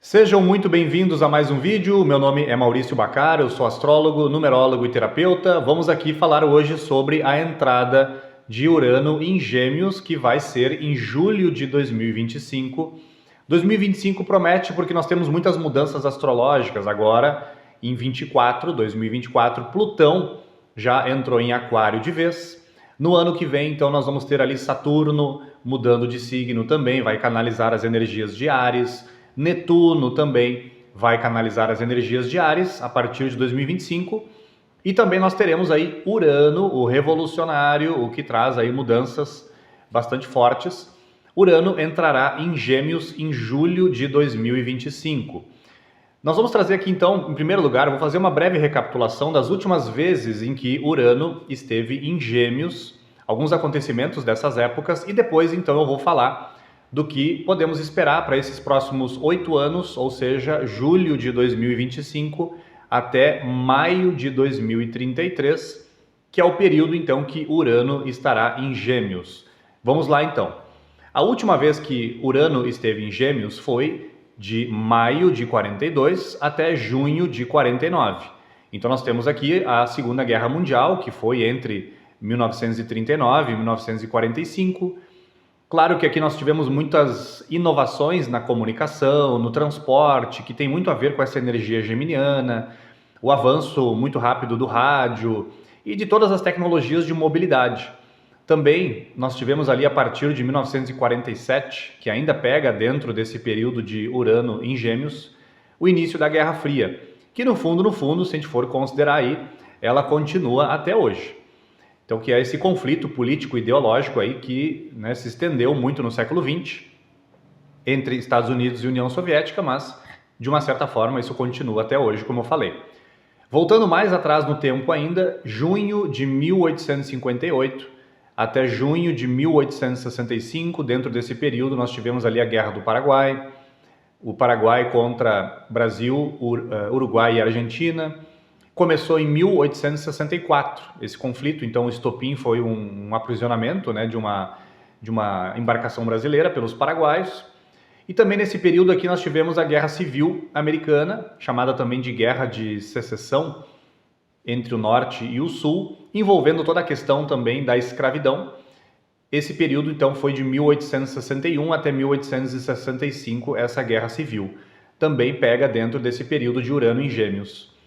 Sejam muito bem-vindos a mais um vídeo. Meu nome é Maurício Bacar, eu sou astrólogo, numerólogo e terapeuta. Vamos aqui falar hoje sobre a entrada de Urano em Gêmeos, que vai ser em julho de 2025. 2025 promete porque nós temos muitas mudanças astrológicas agora. Em 2024, Plutão já entrou em Aquário de vez. No ano que vem, então, nós vamos ter ali Saturno mudando de signo também, vai canalizar as energias de Áries. Netuno também vai canalizar as energias de Áries a partir de 2025. E também nós teremos aí Urano, o revolucionário, o que traz aí mudanças bastante fortes. Urano entrará em Gêmeos em julho de 2025. Nós vamos trazer aqui então, em primeiro lugar, eu vou fazer uma breve recapitulação das últimas vezes em que Urano esteve em Gêmeos, alguns acontecimentos dessas épocas, e depois então eu vou falar do que podemos esperar para esses próximos 8 anos, ou seja, julho de 2025 até maio de 2033, que é o período então que Urano estará em Gêmeos. Vamos lá então. A última vez que Urano esteve em Gêmeos foi de maio de 42 até junho de 49. Então nós temos aqui a Segunda Guerra Mundial, que foi entre 1939 e 1945. Claro que aqui nós tivemos muitas inovações na comunicação, no transporte, que tem muito a ver com essa energia geminiana, o avanço muito rápido do rádio e de todas as tecnologias de mobilidade. Também nós tivemos ali a partir de 1947, que ainda pega dentro desse período de Urano em Gêmeos, o início da Guerra Fria, que no fundo, se a gente for considerar aí, ela continua até hoje. Então, que é esse conflito político-ideológico aí que se estendeu muito no século XX entre Estados Unidos e União Soviética, mas de uma certa forma isso continua até hoje, como eu falei. Voltando mais atrás no tempo ainda, junho de 1858 até junho de 1865, dentro desse período nós tivemos ali a Guerra do Paraguai, o Paraguai contra Brasil, Uruguai e Argentina. Começou em 1864 esse conflito, então o estopim foi um aprisionamento de uma embarcação brasileira pelos paraguaios. E também nesse período aqui nós tivemos a Guerra Civil Americana, chamada também de Guerra de Secessão, entre o Norte e o Sul, envolvendo toda a questão também da escravidão. Esse período então foi de 1861 até 1865, essa Guerra Civil. Também pega dentro desse período de Urano em Gêmeos.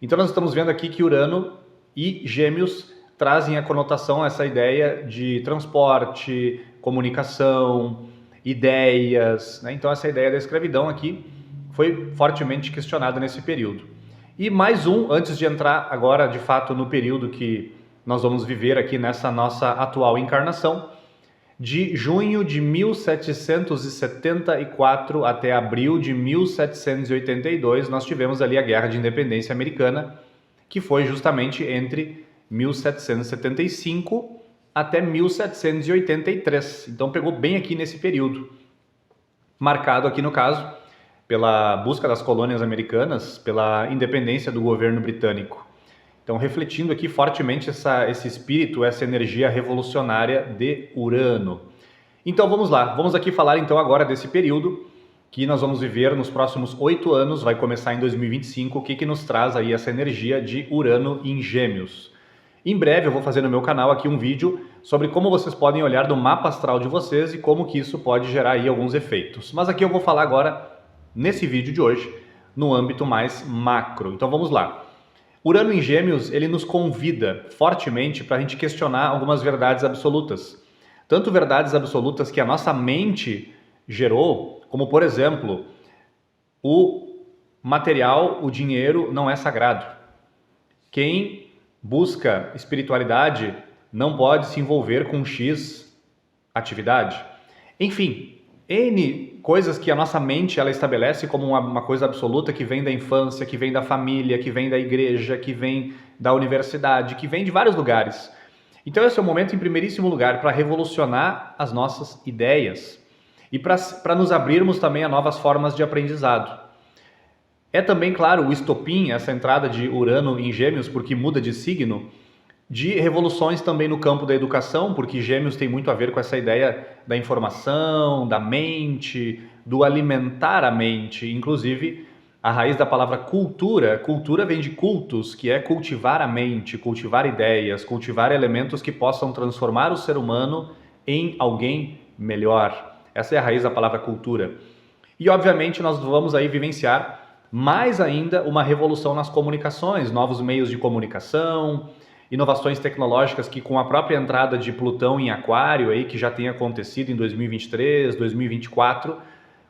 Então nós estamos vendo aqui que Urano e Gêmeos trazem a conotação, essa ideia de transporte, comunicação, ideias, Então essa ideia da escravidão aqui foi fortemente questionada nesse período. E mais antes de entrar agora de fato no período que nós vamos viver aqui nessa nossa atual encarnação, de junho de 1774 até abril de 1782, nós tivemos ali a Guerra de Independência Americana, que foi justamente entre 1775 até 1783. Então pegou bem aqui nesse período, marcado aqui no caso pela busca das colônias americanas, pela independência do governo britânico. Então, refletindo aqui fortemente esse espírito, essa energia revolucionária de Urano. Então, vamos lá. Vamos aqui falar então agora desse período que nós vamos viver nos próximos 8 anos, vai começar em 2025, o que nos traz aí essa energia de Urano em Gêmeos. Em breve eu vou fazer no meu canal aqui um vídeo sobre como vocês podem olhar do mapa astral de vocês e como que isso pode gerar aí alguns efeitos. Mas aqui eu vou falar agora, nesse vídeo de hoje, no âmbito mais macro. Então vamos lá. Urano em Gêmeos, ele nos convida fortemente para a gente questionar algumas verdades absolutas. Tanto verdades absolutas que a nossa mente gerou, como por exemplo, o material, o dinheiro não é sagrado. Quem busca espiritualidade não pode se envolver com X atividade. Enfim, N coisas que a nossa mente ela estabelece como uma coisa absoluta que vem da infância, que vem da família, que vem da igreja, que vem da universidade, que vem de vários lugares. Então esse é o momento, em primeiríssimo lugar, para revolucionar as nossas ideias e para nos abrirmos também a novas formas de aprendizado. É também, claro, o estopim, essa entrada de Urano em Gêmeos, porque muda de signo, de revoluções também no campo da educação, porque Gêmeos tem muito a ver com essa ideia da informação, da mente, do alimentar a mente. Inclusive, a raiz da palavra cultura, cultura vem de cultus, que é cultivar a mente, cultivar ideias, cultivar elementos que possam transformar o ser humano em alguém melhor. Essa é a raiz da palavra cultura. E, obviamente, nós vamos aí vivenciar mais ainda uma revolução nas comunicações, novos meios de comunicação, inovações tecnológicas que, com a própria entrada de Plutão em Aquário, aí, que já tem acontecido em 2023, 2024,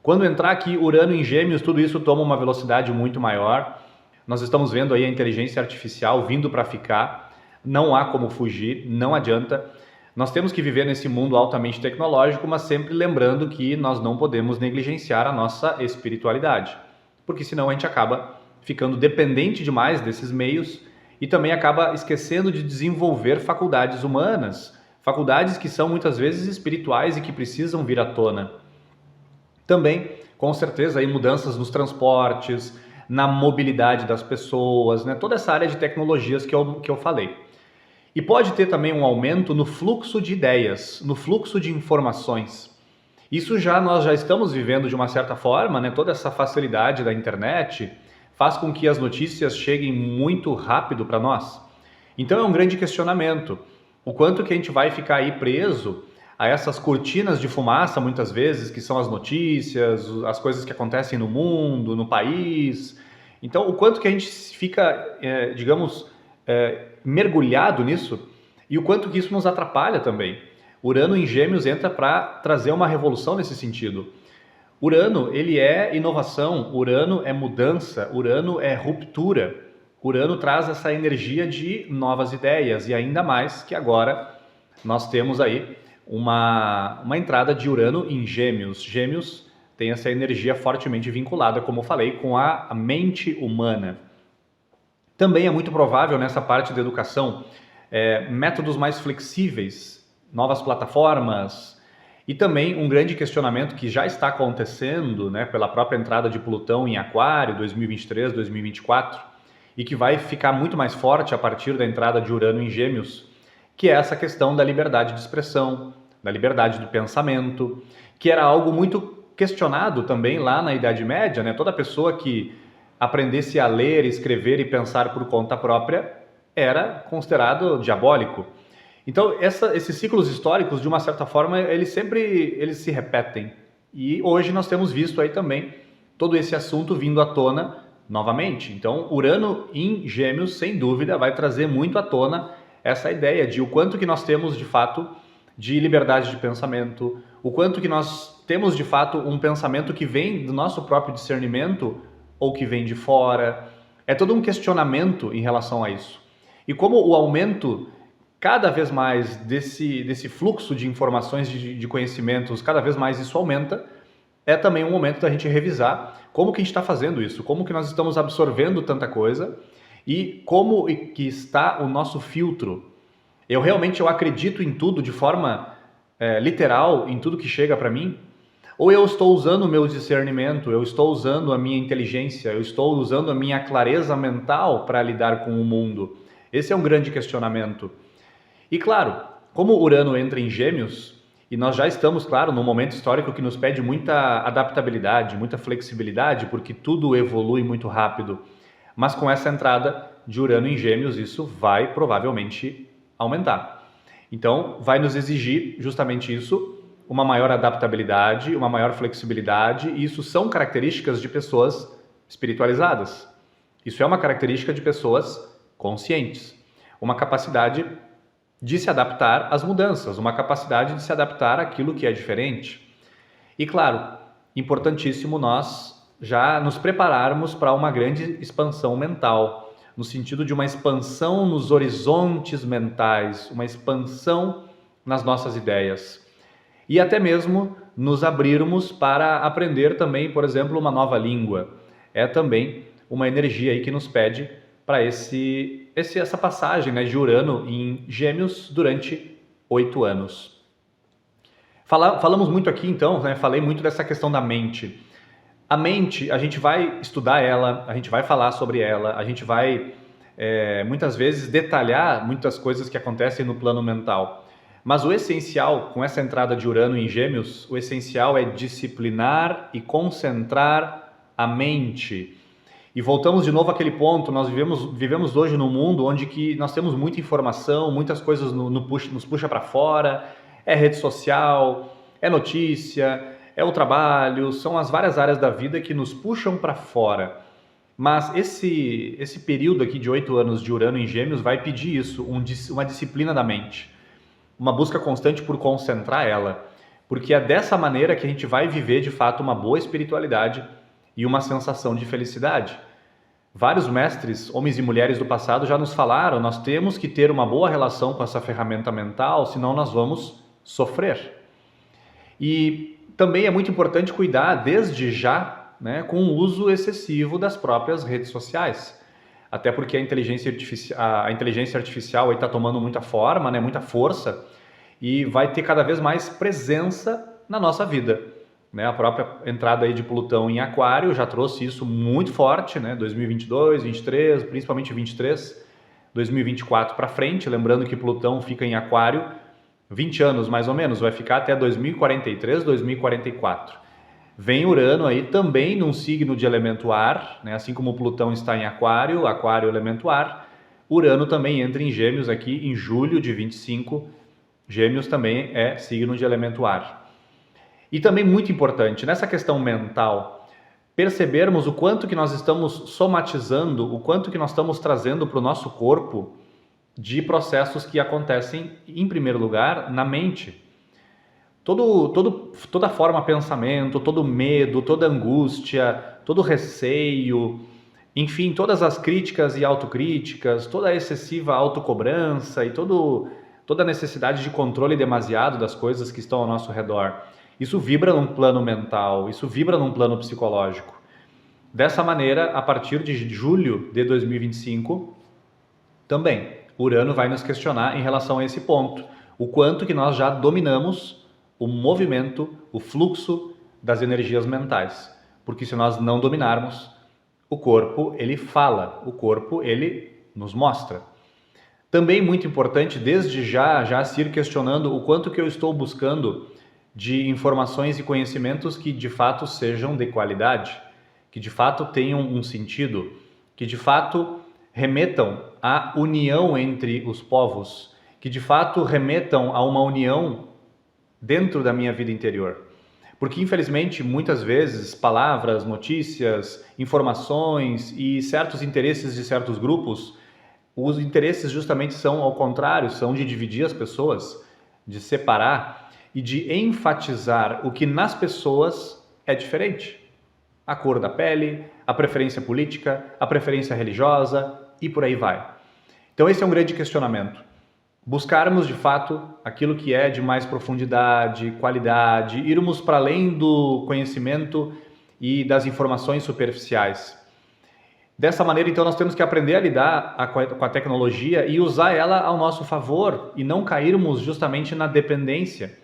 quando entrar aqui Urano em Gêmeos, tudo isso toma uma velocidade muito maior. Nós estamos vendo aí a inteligência artificial vindo para ficar, não há como fugir, não adianta. Nós temos que viver nesse mundo altamente tecnológico, mas sempre lembrando que nós não podemos negligenciar a nossa espiritualidade, porque senão a gente acaba ficando dependente demais desses meios e também acaba esquecendo de desenvolver faculdades humanas, faculdades que são muitas vezes espirituais e que precisam vir à tona. Também, com certeza, aí mudanças nos transportes, na mobilidade das pessoas, né? Toda essa área de tecnologias que eu falei. E pode ter também um aumento no fluxo de ideias, no fluxo de informações. Isso nós já estamos vivendo de uma certa forma, né? Toda essa facilidade da internet faz com que as notícias cheguem muito rápido para nós. Então é um grande questionamento. O quanto que a gente vai ficar aí preso a essas cortinas de fumaça, muitas vezes, que são as notícias, as coisas que acontecem no mundo, no país. Então, o quanto que a gente fica, mergulhado nisso e o quanto que isso nos atrapalha também. Urano em Gêmeos entra para trazer uma revolução nesse sentido. Urano, ele é inovação, Urano é mudança, Urano é ruptura. Urano traz essa energia de novas ideias e ainda mais que agora nós temos aí uma entrada de Urano em Gêmeos. Gêmeos tem essa energia fortemente vinculada, como eu falei, com a mente humana. Também é muito provável nessa parte da educação, métodos mais flexíveis, novas plataformas e também um grande questionamento que já está acontecendo, né, pela própria entrada de Plutão em Aquário, 2023, 2024, e que vai ficar muito mais forte a partir da entrada de Urano em Gêmeos, que é essa questão da liberdade de expressão, da liberdade do pensamento, que era algo muito questionado também lá na Idade Média, né? Toda pessoa que aprendesse a ler, escrever e pensar por conta própria era considerado diabólico. Então, esses ciclos históricos, de uma certa forma, eles se repetem. E hoje nós temos visto aí também todo esse assunto vindo à tona novamente. Então, Urano em Gêmeos, sem dúvida, vai trazer muito à tona essa ideia de o quanto que nós temos, de fato, de liberdade de pensamento, o quanto que nós temos, de fato, um pensamento que vem do nosso próprio discernimento ou que vem de fora. É todo um questionamento em relação a isso. E como o aumento cada vez mais desse fluxo de informações, de conhecimentos, cada vez mais isso aumenta, é também um momento da gente revisar como que a gente está fazendo isso, como que nós estamos absorvendo tanta coisa e como que está o nosso filtro. Eu realmente acredito em tudo de forma literal, em tudo que chega para mim, ou eu estou usando o meu discernimento, eu estou usando a minha inteligência, eu estou usando a minha clareza mental para lidar com o mundo? Esse é um grande questionamento. E claro, como Urano entra em Gêmeos, e nós já estamos, claro, num momento histórico que nos pede muita adaptabilidade, muita flexibilidade, porque tudo evolui muito rápido. Mas com essa entrada de Urano em Gêmeos, isso vai provavelmente aumentar. Então, vai nos exigir justamente isso, uma maior adaptabilidade, uma maior flexibilidade, e isso são características de pessoas espiritualizadas. Isso é uma característica de pessoas conscientes. Uma capacidade de se adaptar às mudanças, uma capacidade de se adaptar àquilo que é diferente. E claro, importantíssimo nós já nos prepararmos para uma grande expansão mental, no sentido de uma expansão nos horizontes mentais, uma expansão nas nossas ideias. E até mesmo nos abrirmos para aprender também, por exemplo, uma nova língua. É também uma energia aí que nos pede para essa passagem, né, de Urano em Gêmeos durante 8 anos. Falamos muito aqui então, né, falei muito dessa questão da mente. A mente, a gente vai estudar ela, a gente vai falar sobre ela, a gente vai muitas vezes detalhar muitas coisas que acontecem no plano mental. Mas o essencial, com essa entrada de Urano em Gêmeos, o essencial é disciplinar e concentrar a mente. E voltamos de novo àquele ponto, nós vivemos hoje num mundo onde que nós temos muita informação, muitas coisas nos puxa para fora, é rede social, é notícia, é o trabalho, são as várias áreas da vida que nos puxam para fora. Mas esse período aqui de 8 anos de Urano em Gêmeos vai pedir isso, uma disciplina da mente, uma busca constante por concentrar ela, porque é dessa maneira que a gente vai viver de fato uma boa espiritualidade e uma sensação de felicidade. Vários mestres, homens e mulheres do passado, já nos falaram, nós temos que ter uma boa relação com essa ferramenta mental, senão nós vamos sofrer. E também é muito importante cuidar desde já, né, com o uso excessivo das próprias redes sociais. Até porque a inteligência artificial está tomando muita forma, né, muita força, e vai ter cada vez mais presença na nossa vida. Né? A própria entrada aí de Plutão em Aquário já trouxe isso muito forte, né? 2022, 2023, principalmente 2023, 2024 para frente, lembrando que Plutão fica em Aquário 20 anos mais ou menos, vai ficar até 2043, 2044. Vem Urano aí também num signo de elemento ar, né? Assim como Plutão está em Aquário, Aquário elemento ar, Urano também entra em Gêmeos aqui em julho de 25, Gêmeos também é signo de elemento ar. E também muito importante, nessa questão mental, percebermos o quanto que nós estamos somatizando, o quanto que nós estamos trazendo para o nosso corpo de processos que acontecem, em primeiro lugar, na mente. Toda forma de pensamento, todo medo, toda angústia, todo receio, enfim, todas as críticas e autocríticas, toda a excessiva autocobrança e toda a necessidade de controle demasiado das coisas que estão ao nosso redor. Isso vibra num plano mental, isso vibra num plano psicológico. Dessa maneira, a partir de julho de 2025, também, Urano vai nos questionar em relação a esse ponto. O quanto que nós já dominamos o movimento, o fluxo das energias mentais. Porque se nós não dominarmos, o corpo, ele fala, o corpo, ele nos mostra. Também muito importante, desde já se ir questionando o quanto que eu estou buscando de informações e conhecimentos que de fato sejam de qualidade, que de fato tenham um sentido, que de fato remetam à união entre os povos, que de fato remetam a uma união dentro da minha vida interior. Porque infelizmente muitas vezes palavras, notícias, informações e certos interesses de certos grupos, os interesses justamente são ao contrário, são de dividir as pessoas, de separar e de enfatizar o que nas pessoas é diferente. A cor da pele, a preferência política, a preferência religiosa e por aí vai. Então esse é um grande questionamento. Buscarmos de fato aquilo que é de mais profundidade, qualidade, irmos para além do conhecimento e das informações superficiais. Dessa maneira, então, nós temos que aprender a lidar com a tecnologia e usar ela ao nosso favor e não cairmos justamente na dependência,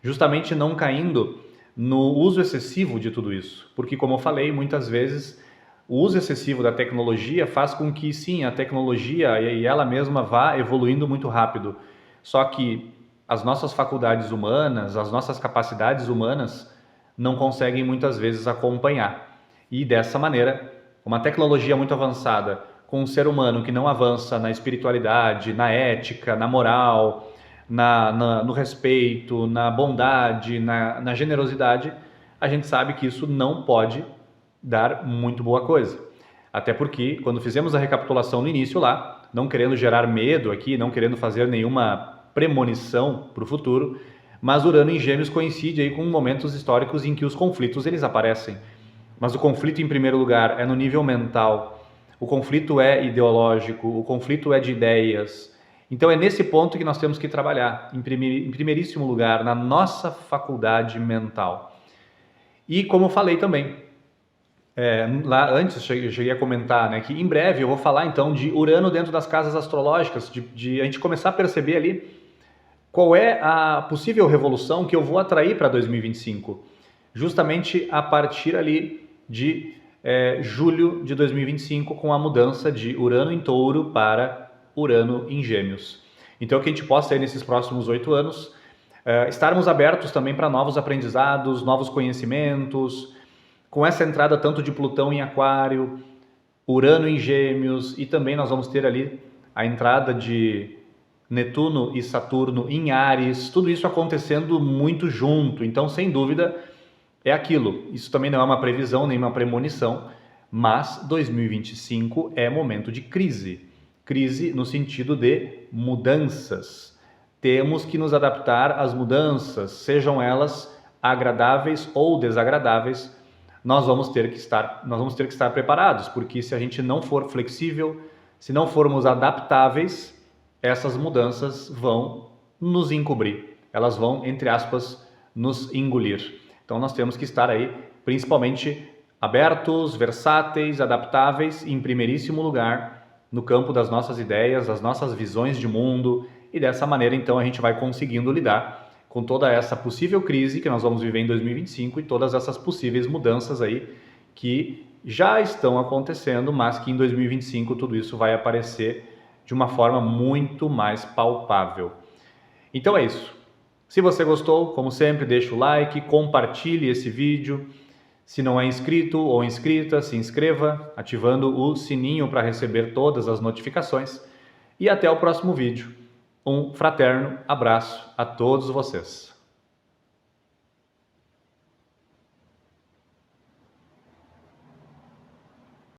justamente não caindo no uso excessivo de tudo isso. Porque, como eu falei, muitas vezes o uso excessivo da tecnologia faz com que, sim, a tecnologia e ela mesma vá evoluindo muito rápido. Só que as nossas faculdades humanas, as nossas capacidades humanas não conseguem muitas vezes acompanhar. E dessa maneira, uma tecnologia muito avançada com um ser humano que não avança na espiritualidade, na ética, na moral, no respeito, na bondade, na generosidade, a gente sabe que isso não pode dar muito boa coisa. Até porque, quando fizemos a recapitulação no início lá, não querendo gerar medo aqui, não querendo fazer nenhuma premonição para o futuro, mas Urano em Gêmeos coincide aí com momentos históricos em que os conflitos eles aparecem. Mas o conflito, em primeiro lugar, é no nível mental, o conflito é ideológico, o conflito é de ideias. Então é nesse ponto que nós temos que trabalhar, em primeiríssimo lugar, na nossa faculdade mental. E como eu falei também, lá antes eu cheguei a comentar, né, que em breve eu vou falar então de Urano dentro das casas astrológicas, de a gente começar a perceber ali qual é a possível revolução que eu vou atrair para 2025, justamente a partir ali de julho de 2025, com a mudança de Urano em Touro para Urano em Gêmeos. Então que a gente possa, aí, nesses próximos 8 anos, estarmos abertos também para novos aprendizados, novos conhecimentos, com essa entrada tanto de Plutão em Aquário, Urano em Gêmeos, e também nós vamos ter ali a entrada de Netuno e Saturno em Áries, tudo isso acontecendo muito junto. Então, sem dúvida, é aquilo. Isso também não é uma previsão, nem uma premonição, mas 2025 é momento de crise. Crise no sentido de mudanças. Temos que nos adaptar às mudanças, sejam elas agradáveis ou desagradáveis. Nós vamos ter que estar preparados, porque se a gente não for flexível, se não formos adaptáveis, essas mudanças vão nos encobrir, elas vão, entre aspas, nos engolir. Então nós temos que estar aí, principalmente abertos, versáteis, adaptáveis, em primeiríssimo lugar, no campo das nossas ideias, das nossas visões de mundo, e dessa maneira então a gente vai conseguindo lidar com toda essa possível crise que nós vamos viver em 2025 e todas essas possíveis mudanças aí que já estão acontecendo, mas que em 2025 tudo isso vai aparecer de uma forma muito mais palpável. Então é isso. Se você gostou, como sempre, deixa o like, compartilhe esse vídeo. Se não é inscrito ou inscrita, se inscreva, ativando o sininho para receber todas as notificações. E até o próximo vídeo. Um fraterno abraço a todos vocês.